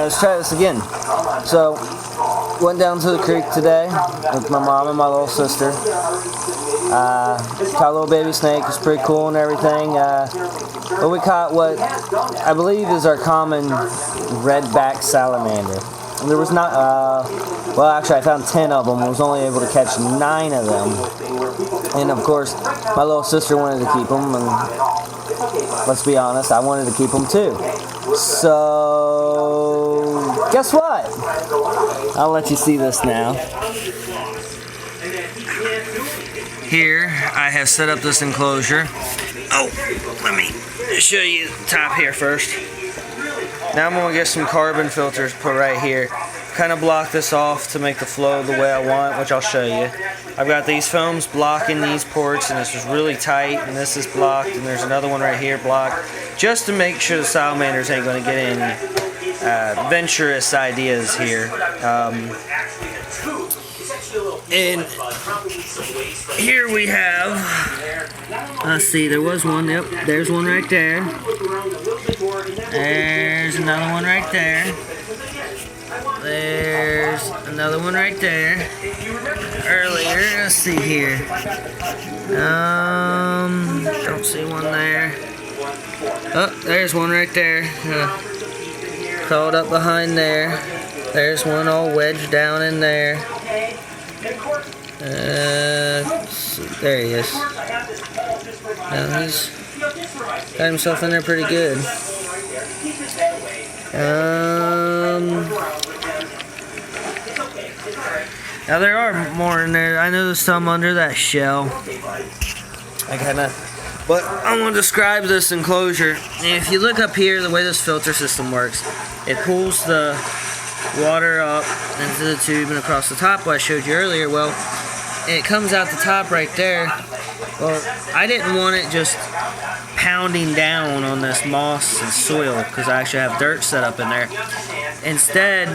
let's try this again. So, went down to the creek today with my mom and my little sister. Caught a little baby snake. It was pretty cool and everything. But we caught what I believe is our common redback salamander. And there was not, well, actually I found 10 of them. I was only able to catch 9 of them. And of course, my little sister wanted to keep them, and let's be honest, I wanted to keep them too. So, guess what? I'll let you see this now. Here, I have set up this enclosure. Oh, let me show you the top here first. Now I'm going to get some carbon filters put right here. Kind of block this off to make the flow the way I want, which I'll show you. I've got these foams blocking these ports, and this is really tight, and this is blocked, and there's another one right here blocked, just to make sure the salamanders ain't going to get any venturous ideas here. And here we have, let's see, there was one, yep, there's one right there. There's another one right there. There's another one right there. Earlier, let's see here. Don't see one there. Oh, there's one right there. Crawled up behind there. There's one all wedged down in there. There he is. Now he's got himself in there pretty good. Now there are more in there. I know there's some under that shell. But I'm going to describe this enclosure. If you look up here, the way this filter system works, it pulls the water up into the tube and across the top, what I showed you earlier. Well, it comes out the top right there. Well, I didn't want it just pounding down on this moss and soil, because I actually have dirt set up in there. Instead,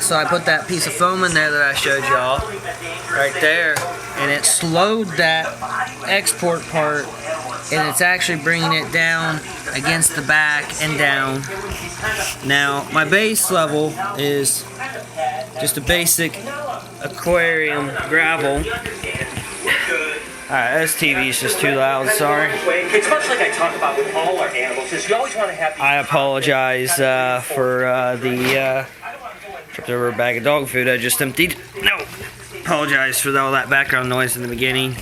so I put that piece of foam in there that I showed y'all right there, and it slowed that export part, and it's actually bringing it down against the back and down. Now, my base level is just a basic aquarium gravel. Alright, this TV is just too loud, sorry. It's much like I talk about with all our animals, is you always want to have I apologize for the tripped over a bag of dog food I just emptied. No! Apologize for all that background noise in the beginning.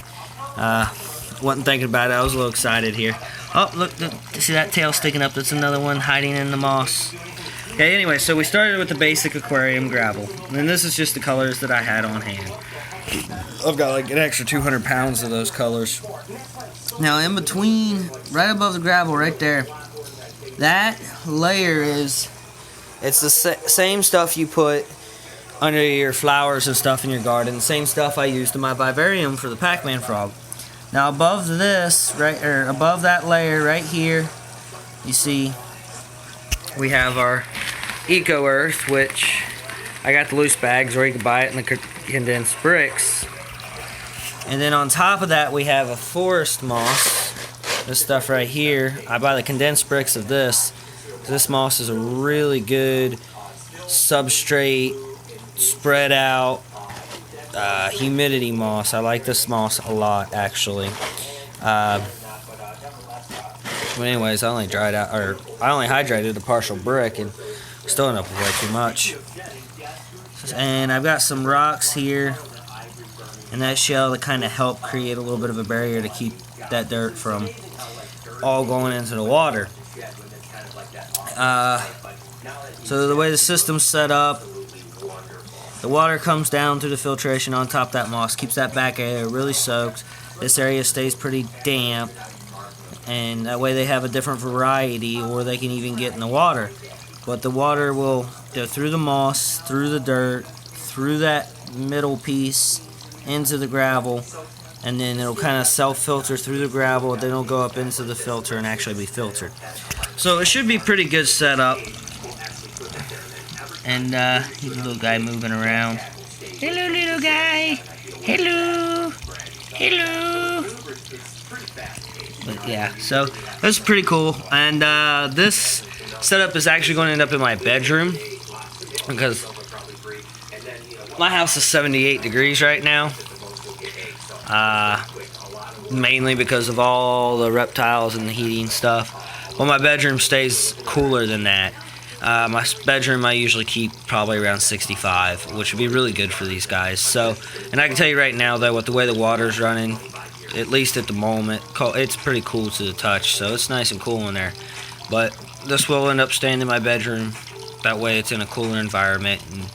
Wasn't thinking about it, I was a little excited here. Oh, look, see that tail sticking up? That's another one hiding in the moss. Okay, anyway, so we started with the basic aquarium gravel. And this is just the colors that I had on hand. I've got like an extra 200 pounds of those colors. Now in between, right above the gravel right there, that layer it's the same stuff you put under your flowers and stuff in your garden. Same stuff I used in my vivarium for the Pac-Man frog. Now above this, above that layer right here, you see we have our Eco Earth, which I got the loose bags, or you can buy it in the condensed bricks. And then on top of that, we have a forest moss. This stuff right here, I buy the condensed bricks of this. This moss is a really good substrate, spread out, humidity moss. I like this moss a lot, actually. But anyways, I only hydrated a partial brick, and still ended up with way too much. And I've got some rocks here in that shell to kind of help create a little bit of a barrier to keep that dirt from all going into the water. So the way the system's set up, the water comes down through the filtration on top of that moss, keeps that back area really soaked. This area stays pretty damp, and that way they have a different variety, or they can even get in the water. But the water will go through the moss, through the dirt, through that middle piece, into the gravel, and then it'll kind of self-filter through the gravel, then it'll go up into the filter and actually be filtered. So it should be pretty good setup. And here's a little guy moving around. Hello, little guy. Hello. Hello. But yeah, so that's pretty cool. And this setup is actually going to end up in my bedroom because my house is 78 degrees right now. Mainly because of all the reptiles and the heating stuff. Well, my bedroom stays cooler than that. My bedroom I usually keep probably around 65, which would be really good for these guys. So, and I can tell you right now though, with the way the water's running, at least at the moment, it's pretty cool to the touch. So it's nice and cool in there. But this will end up staying in my bedroom. That way it's in a cooler environment and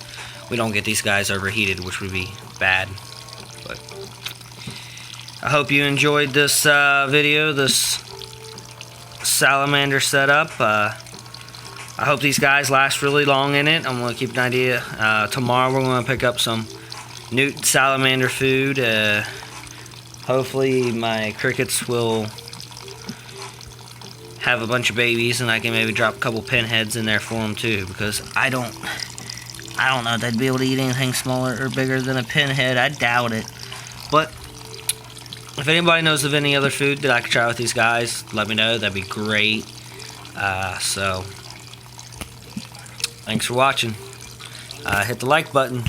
we don't get these guys overheated, which would be bad. But I hope you enjoyed this video, this salamander setup. I hope these guys last really long in it. I'm going to keep an idea. Tomorrow we're going to pick up some Newton salamander food. Hopefully my crickets will have a bunch of babies and I can maybe drop a couple pinheads in there for them too, because I don't know if they'd be able to eat anything smaller or bigger than a pinhead. I doubt it. But if anybody knows of any other food that I could try with these guys, let me know. That'd be great. So thanks for watching. Hit the like button.